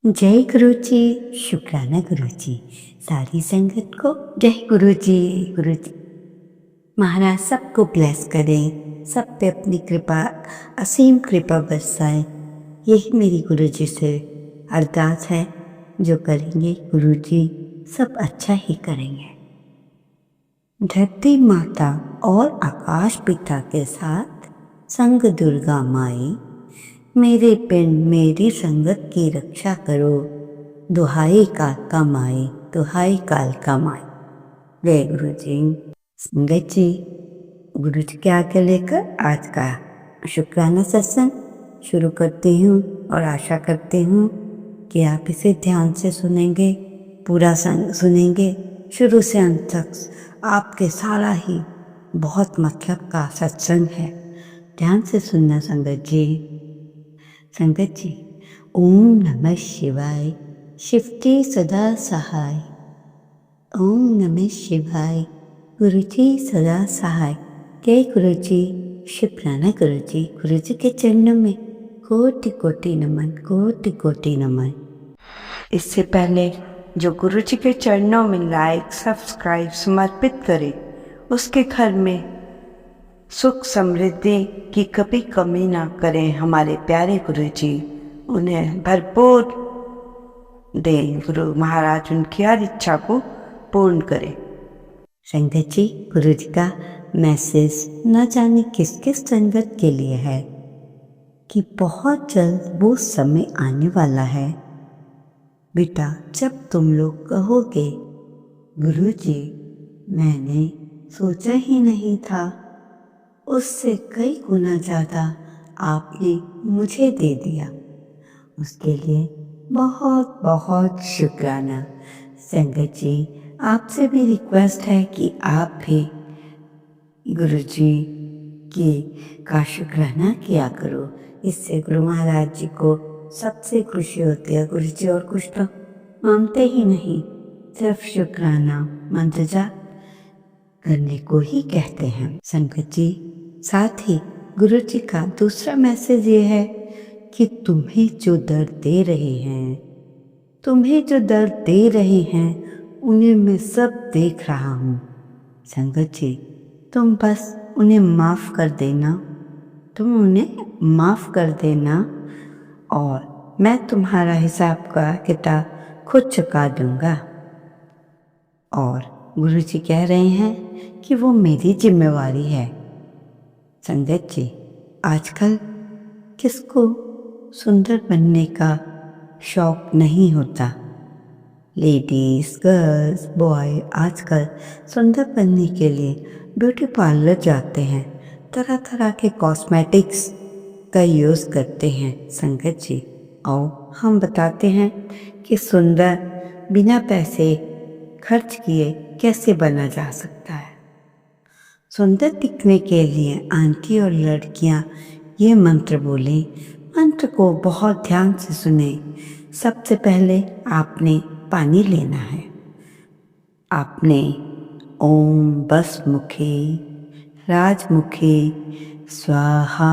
जय गुरु जी। शुक्राना गुरु जी। सारी संगत को जय गुरु जी। गुरु जी महाराज सबको ब्लेस करें, सब पे अपनी कृपा, असीम कृपा बरसाए। यही मेरी गुरु जी से अरदास है। जो करेंगे गुरु जी सब अच्छा ही करेंगे। धरती माता और आकाश पिता के साथ संग दुर्गा माई, मेरे पिंड मेरी संगत की रक्षा करो। दुहाई काल का माई, दुहाई काल का माई। जय गुरु जी। संगत जी, गुरु जी के आगे लेकर आज का शुक्राना सत्संग शुरू करती हूँ और आशा करती हूँ कि आप इसे ध्यान से सुनेंगे, पूरा सुनेंगे शुरू से अंत तक। आपके सारा ही बहुत मतलब का सत्संग है। ध्यान से सुनना संगत जी। संगत जी, ओम नमः शिवाय, शिवजी सदा सहाय। ओम नमः शिवाय, गुरु जी सदा सहाय। जय गुरु जी। शुक्राना गुरु जी। गुरु जी के चरणों में कोटि कोटि नमन, कोटि कोटि नमन। इससे पहले जो गुरु जी के चरणों में लाइक सब्सक्राइब समर्पित करे, उसके घर में सुख समृद्धि की कभी कमी ना करें। हमारे प्यारे गुरु जी उन्हें भरपूर दें। गुरु महाराज उनकी हर इच्छा को पूर्ण करें। संगत जी, गुरु जी का मैसेज न जाने किस किस संगत के लिए है कि बहुत जल्द वो समय आने वाला है बेटा, जब तुम लोग कहोगे गुरु जी मैंने सोचा ही नहीं था, उससे कई गुना ज़्यादा आपने मुझे दे दिया। उसके लिए बहुत बहुत शुक्राना। संगत जी, आपसे भी रिक्वेस्ट है कि आप भी गुरु जी का शुक्राना किया करो। इससे गुरु महाराज जी को सबसे खुशी होती है। गुरु जी और कुछ तो मांगते ही नहीं, सिर्फ शुक्राना मंत्र जाप करने को ही कहते हैं। संगत जी, साथ ही गुरु जी का दूसरा मैसेज ये है कि तुम्हें जो दर्द दे रहे हैं, तुम्हें जो दर्द दे रहे हैं, उन्हें मैं सब देख रहा हूँ। संगत जी, तुम बस उन्हें माफ कर देना, तुम उन्हें माफ कर देना और मैं तुम्हारा हिसाब का किताब खुद चुका दूंगा। और गुरु जी कह रहे हैं कि वो मेरी जिम्मेवारी है। संगत जी, आजकल किसको सुंदर बनने का शौक नहीं होता। लेडीज, गर्ल्स, बॉय आजकल सुंदर बनने के लिए ब्यूटी पार्लर जाते हैं, तरह तरह के कॉस्मेटिक्स का यूज़ करते हैं। संगत जी, आओ हम बताते हैं कि सुंदर बिना पैसे खर्च किए कैसे बना जा सकता है। सुंदर दिखने के लिए आंटी और लड़कियां ये मंत्र बोलें। मंत्र को बहुत ध्यान से सुने। सबसे पहले आपने पानी लेना है। आपने ओम बसमुखी राजमुखी स्वाहा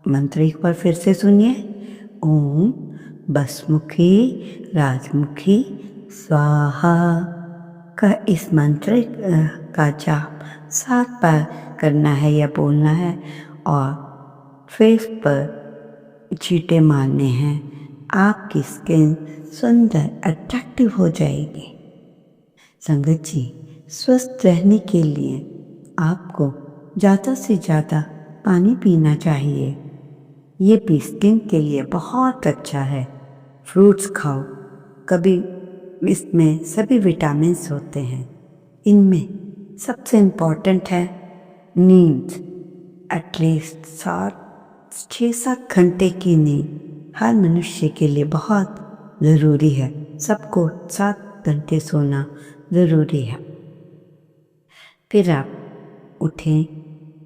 मंत्र एक बार फिर से सुनिए। ओम बसमुखी राजमुखी स्वाहा का इस मंत्र का जाप 7 बार करना है या बोलना है और फेस पर छींटे मारने हैं। आपकी स्किन सुंदर अट्रैक्टिव हो जाएगी। संगत जी, स्वस्थ रहने के लिए आपको ज़्यादा से ज़्यादा पानी पीना चाहिए। ये भी स्किन के लिए बहुत अच्छा है। फ्रूट्स खाओ, कभी इसमें सभी विटामिन्स होते हैं। इनमें सबसे इम्पॉर्टेंट है नींद। एटलीस्ट 6-7 घंटे की नींद हर मनुष्य के लिए बहुत ज़रूरी है। सबको 7 घंटे सोना ज़रूरी है। फिर आप उठें,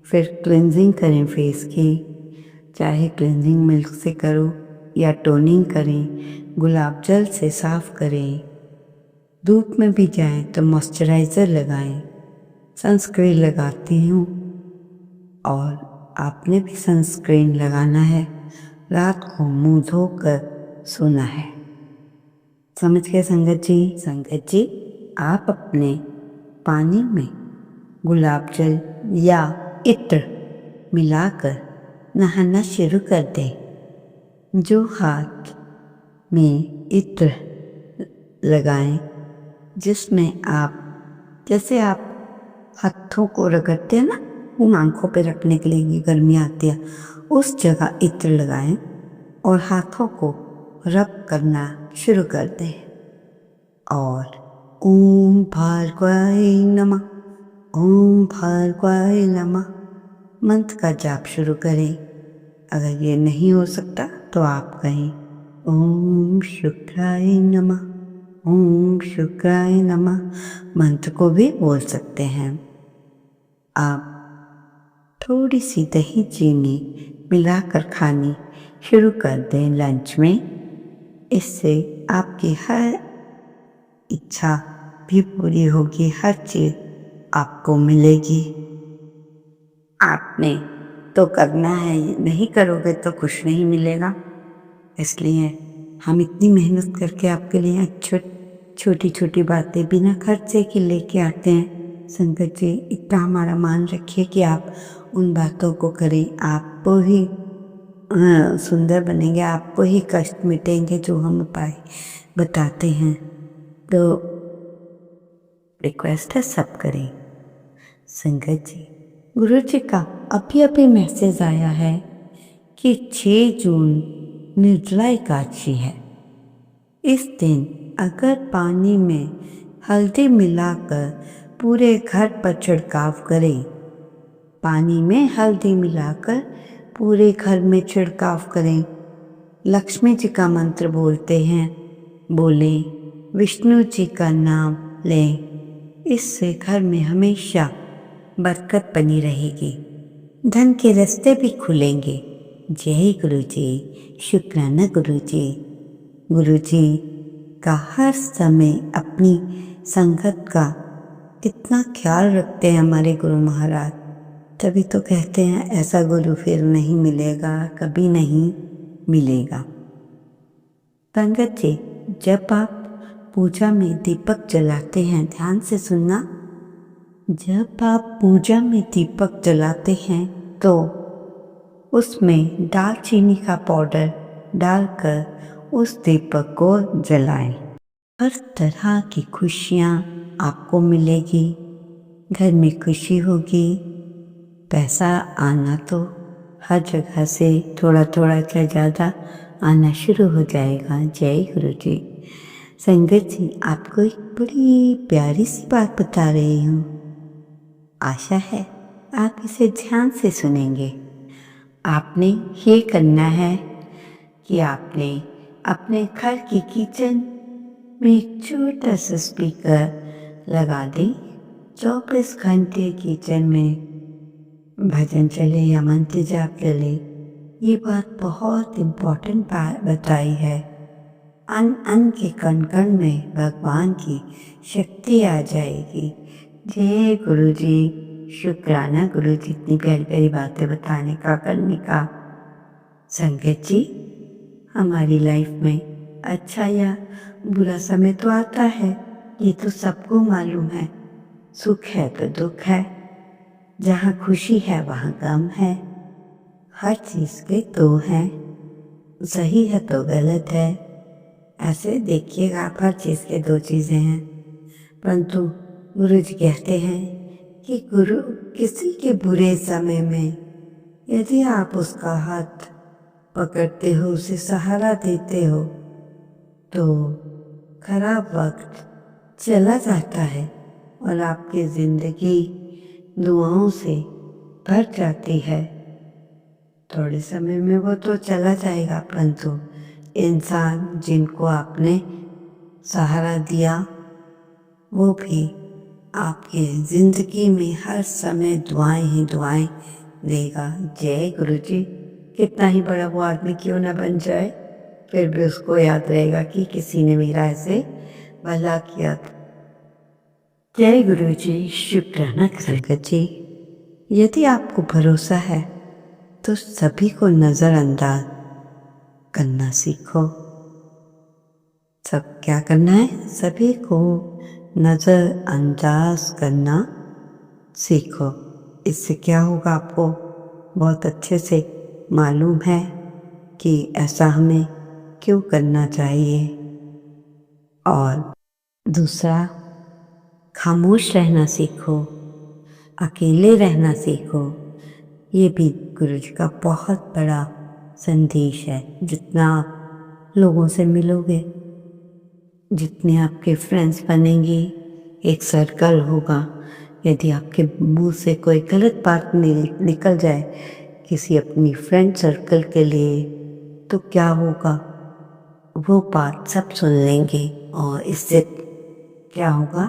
फिर क्लेंजिंग करें फेस की, चाहे क्लेंजिंग मिल्क से करो या टोनिंग करें। गुलाब जल से साफ करें। धूप में भी जाएं तो मॉइस्चराइज़र लगाएं। सनस्क्रीन लगाती हूँ और आपने भी सनस्क्रीन लगाना है। रात को मुंह धोकर सोना है। समझ गए संगत जी? संगत जी, आप अपने पानी में गुलाब जल या इत्र मिलाकर नहाना शुरू कर दें। जो हाथ में इत्र लगाएं, जिसमें जैसे आप हाथों को रगड़ते हैं ना, वो आंखों पे रखने के लिए गर्मी आती है, उस जगह इत्र लगाएं और हाथों को रब करना शुरू कर दें और ओम भार्गवाय नमः, ओम भार्गवाय नमः मंत्र का जाप शुरू करें। अगर ये नहीं हो सकता तो आप कहें ओम शुक्राय नमः, ओम शुक्राय नमः मंत्र को भी बोल सकते हैं। आप थोड़ी सी दही चीनी मिलाकर खानी शुरू कर दें लंच में। इससे आपकी हर इच्छा भी पूरी होगी, हर चीज आपको मिलेगी। आपने तो करना है, नहीं करोगे तो कुछ नहीं मिलेगा। इसलिए हम इतनी मेहनत करके आपके लिए छोटी छोटी बातें बिना खर्चे की लेके आते हैं। संगत जी, इतना हमारा मान रखिए कि आप उन बातों को करें, आपको ही सुंदर बनेंगे, आपको ही कष्ट मिटेंगे जो हम उपाय बताते हैं। तो रिक्वेस्ट है सब करें। संगत जी, गुरु जी का अभी मैसेज आया है कि 6 जून निर्जला एकादशी है। इस दिन अगर पानी में हल्दी मिलाकर पूरे घर पर छिड़काव करें, पानी में हल्दी मिलाकर पूरे घर में छिड़काव करें, लक्ष्मी जी का मंत्र बोलते हैं, बोलें, विष्णु जी का नाम लें, इससे घर में हमेशा बरकत बनी रहेगी, धन के रास्ते भी खुलेंगे। जय गुरु जी, शुक्राना गुरु जी। गुरु जी का हर समय अपनी संगत का कितना ख्याल रखते हैं हमारे गुरु महाराज। तभी तो कहते हैं ऐसा गुरु फिर नहीं मिलेगा, कभी नहीं मिलेगा। संगत जी, जब आप पूजा में दीपक जलाते हैं, ध्यान से सुनना, जब आप पूजा में दीपक जलाते हैं तो उसमें दालचीनी का पाउडर डालकर उस दीपक को जलाएं। हर तरह की खुशियाँ आपको मिलेगी, घर में खुशी होगी, पैसा आना तो हर जगह से थोड़ा थोड़ा से ज़्यादा आना शुरू हो जाएगा। जय गुरु जी। संगत जी, आपको एक बड़ी प्यारी सी बात बता रही हूँ, आशा है आप इसे ध्यान से सुनेंगे। आपने ये करना है कि आपने अपने घर की किचन में एक छोटा सा स्पीकर लगा दें। 24 घंटे किचन में भजन चले या मंत्र जाप चले। ये बात बहुत इम्पोर्टेंट बात बताई है। अन्न के कण कण में भगवान की शक्ति आ जाएगी। जय गुरु जी, शुक्राना गुरु जी, इतनी प्यारी प्यारी बातें बताने का, करने का। संगत जी, हमारी लाइफ में अच्छा या बुरा समय तो आता है, ये तो सबको मालूम है। सुख है तो दुख है, जहाँ खुशी है वहाँ गम है। हर चीज के दो हैं, सही है तो गलत है। ऐसे देखिएगा आप, हर चीज के दो चीजें हैं। परंतु गुरु जी कहते हैं कि गुरु किसी के बुरे समय में यदि आप उसका हाथ पकड़ते हो, उसे सहारा देते हो, तो खराब वक्त चला जाता है और आपकी जिंदगी दुआओं से भर जाती है। थोड़े समय में वो तो चला जाएगा, परंतु इंसान जिनको आपने सहारा दिया वो भी आपके जिंदगी में हर समय दुआएं ही दुआएं देगा। जय गुरु जी। कितना ही बड़ा वो आदमी क्यों ना बन जाए, फिर भी उसको याद रहेगा कि किसी ने मेरा ऐसे भला किया था। जय गुरु जी, शुक्राना संगत जी। यदि आपको भरोसा है तो सभी को नजरअंदाज करना सीखो। सब क्या करना है, सभी को नज़रअंदाज करना सीखो। इससे क्या होगा, आपको बहुत अच्छे से मालूम है कि ऐसा हमें क्यों करना चाहिए। और दूसरा, खामोश रहना सीखो, अकेले रहना सीखो। ये भी गुरु जी का बहुत बड़ा संदेश है। जितना आप लोगों से मिलोगे, जितने आपके फ्रेंड्स बनेंगे, एक सर्कल होगा। यदि आपके मुंह से कोई गलत बात निकल जाए किसी अपनी फ्रेंड सर्कल के लिए, तो क्या होगा, वो बात सब सुन लेंगे और इससे क्या होगा,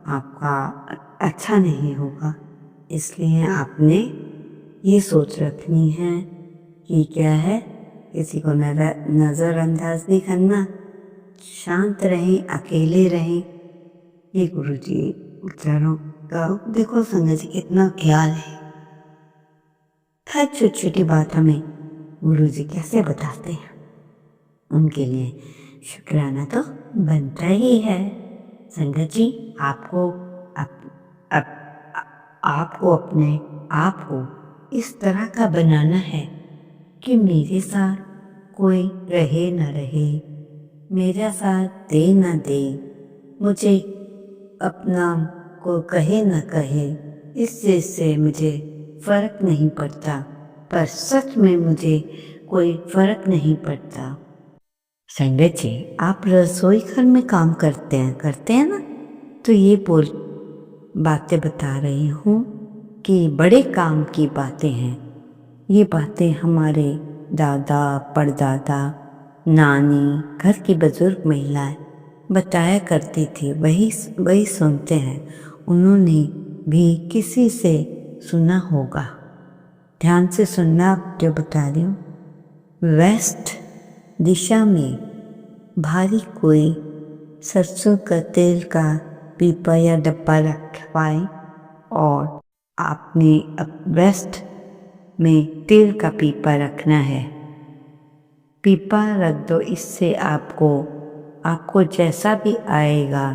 आपका अच्छा नहीं होगा। इसलिए आपने ये सोच रखनी है कि क्या है, किसी को नज़रअंदाज नहीं करना, शांत रहें, अकेले रहें। ये गुरु जी विचारों का देखो संगत जी कितना ख्याल है। हर छोटी छोटी बात हमें गुरु जी कैसे बताते हैं, उनके लिए शुक्राना तो बनता ही है। संगत जी, आपको आपको अपने आप को इस तरह का बनाना है कि मेरे साथ कोई रहे न रहे, मेरा साथ दे न दे, मुझे अपना को कहे न कहे, इससे मुझे फर्क नहीं पड़ता। पर सच में मुझे कोई फर्क नहीं पड़ता। संगत जी, आप रसोई घर में काम करते हैं ना, तो ये बातें बता रही हूँ कि बड़े काम की बातें हैं। ये बातें हमारे दादा, परदादा, नानी, घर की बुजुर्ग महिलाएं बताया करती थी, वही सुनते हैं। उन्होंने भी किसी से सुना होगा। ध्यान से सुनना, आप जो बता रही हूँ। वेस्ट दिशा में भारी कोई सरसों का तेल का पीपा या डब्बा रखवाए और आपने अब वेस्ट में तेल का पीपा रखना है। पीपा रख दो, इससे आपको जैसा भी आएगा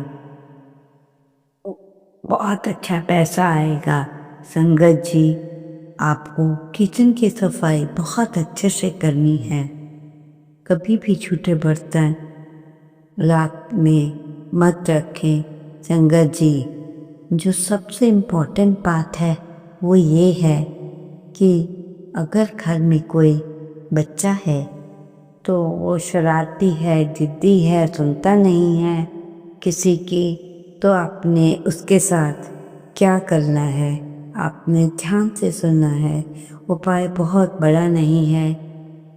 बहुत अच्छा पैसा आएगा। संगत जी, आपको किचन की सफाई बहुत अच्छे से करनी है। कभी भी झूठे बर्तन रात में मत रखें। संगत जी, जो सबसे इम्पोर्टेंट बात है वो ये है कि अगर घर में कोई बच्चा है तो वो शरारती है, जिद्दी है, सुनता नहीं है किसी की, तो आपने उसके साथ क्या करना है, आपने ध्यान से सुनना है। उपाय बहुत बड़ा नहीं है,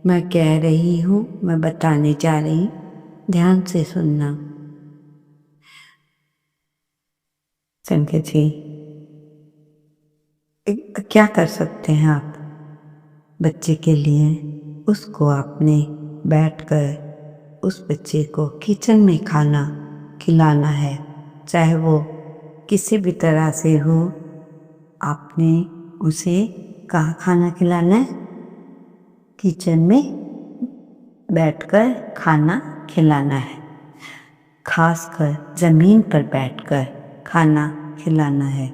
मैं कह रही हूँ, मैं बताने जा रही, ध्यान से सुनना। संगत जी, क्या कर सकते हैं आप बच्चे के लिए? उसको आपने बैठकर उस बच्चे को किचन में खाना खिलाना है, चाहे वो किसी भी तरह से हो। आपने उसे कहाँ खाना खिलाना है? किचन में बैठकर खाना खिलाना है, खासकर जमीन पर बैठकर खाना खिलाना है।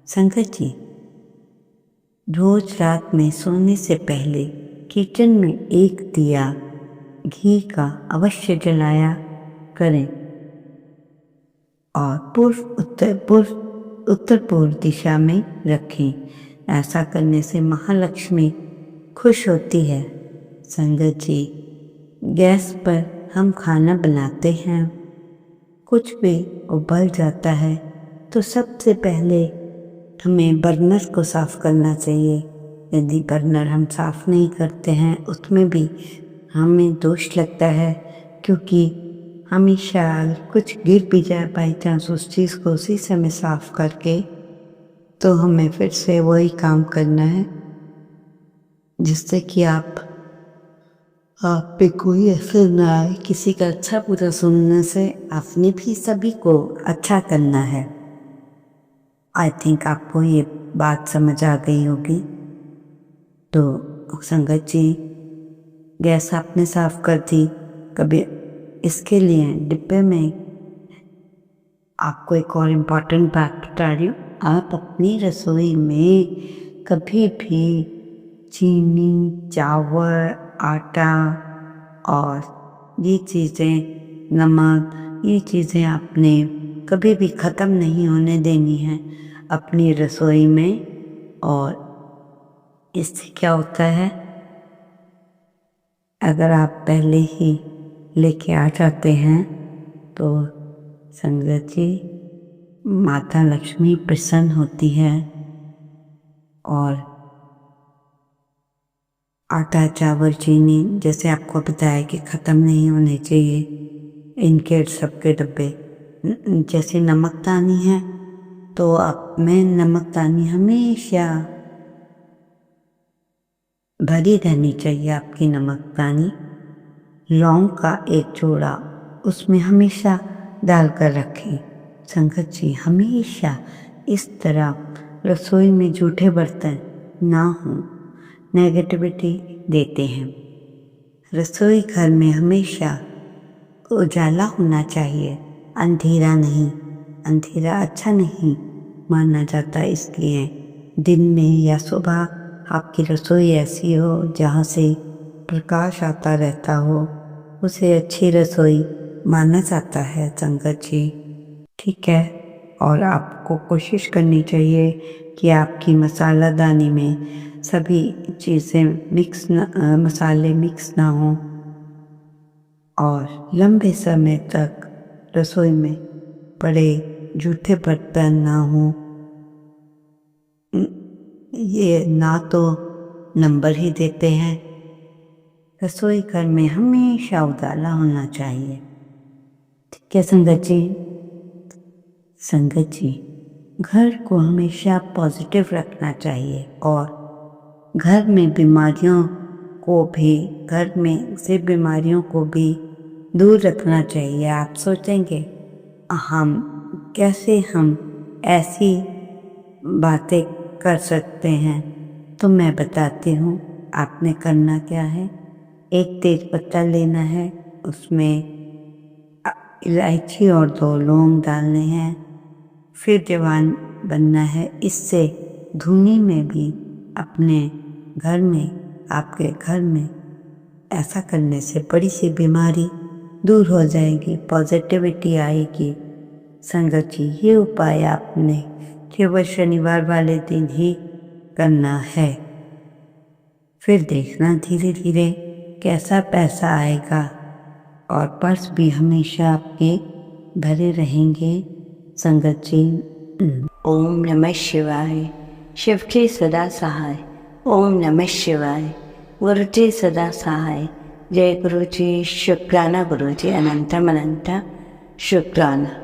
संगत जी, रोज रात में सोने से पहले किचन में एक दिया घी का अवश्य जलाया करें और उत्तर पूर्व दिशा में रखें। ऐसा करने से महालक्ष्मी खुश होती है। संगत जी, गैस पर हम खाना बनाते हैं, कुछ भी उबल जाता है तो सबसे पहले हमें बर्नर को साफ़ करना चाहिए। यदि बर्नर हम साफ़ नहीं करते हैं, उसमें भी हमें दोष लगता है, क्योंकि हमेशा कुछ गिर भी जाए बाई चांस उस चीज़ को उसी समय साफ़ करके, तो हमें फिर से वही काम करना है, जिससे कि आप पे कोई असर ना आए। किसी का अच्छा बुरा सुनने से आपने भी सभी को अच्छा करना है। आई थिंक आपको ये बात समझ आ गई होगी। तो संगत जी, गैस आपने साफ कर दी, कभी इसके लिए डिब्बे में आपको एक और इम्पॉर्टेंट बात बता रही हूँ, आप अपनी रसोई में कभी भी चीनी, चावल, आटा और ये चीज़ें, नमक, ये चीज़ें आपने कभी भी ख़त्म नहीं होने देनी है अपनी रसोई में। और इससे क्या होता है, अगर आप पहले ही लेके आ जाते हैं तो संगत जी, माता लक्ष्मी प्रसन्न होती है और आटा, चावल, चीनी जैसे आपको बताया कि ख़त्म नहीं होने चाहिए इनके सबके डब्बे। जैसे नमकदानी है तो आप में नमकदानी हमेशा भरी रहनी चाहिए आपकी नमकदानी। लौंग का एक जोड़ा उसमें हमेशा डालकर रखें। संगत जी, हमेशा इस तरह रसोई में जूठे बर्तन ना हों, नेगेटिविटी देते हैं। रसोई घर में हमेशा उजाला होना चाहिए, अंधेरा नहीं। अंधेरा अच्छा नहीं माना जाता, इसलिए दिन में या सुबह आपकी रसोई ऐसी हो जहाँ से प्रकाश आता रहता हो, उसे अच्छी रसोई माना जाता है संगत जी। ठीक है, और आपको कोशिश करनी चाहिए कि आपकी मसालादानी में सभी चीज़ें मसाले मिक्स ना हों और लंबे समय तक रसोई में पड़े जूठे बर्तन ना हों। ये ना तो नंबर ही देते हैं। रसोई घर में हमेशा उजाला होना चाहिए। ठीक है संगत जी। संगत जी, घर को हमेशा पॉजिटिव रखना चाहिए और घर में बीमारियों को भी दूर रखना चाहिए। आप सोचेंगे हम ऐसी बातें कर सकते हैं, तो मैं बताती हूँ आपने करना क्या है। एक तेज पत्ता लेना है, उसमें इलायची और 2 लौंग डालने हैं, फिर जवान बनना है। इससे धुनी में भी आपके घर में ऐसा करने से बड़ी सी बीमारी दूर हो जाएगी, पॉजिटिविटी आएगी। संगत जी, ये उपाय आपने केवल शनिवार वाले दिन ही करना है, फिर देखना धीरे धीरे कैसा पैसा आएगा और पर्स भी हमेशा आपके भरे रहेंगे। संगत जी, ओम नमः शिवाय। शिवजी सदा सहाय। ओम नमः शिवाय। गुरुजी सदा सहाय। जय गुरुजी। शुक्राना गुरुजी, अनंतम अनंत शुक्राना।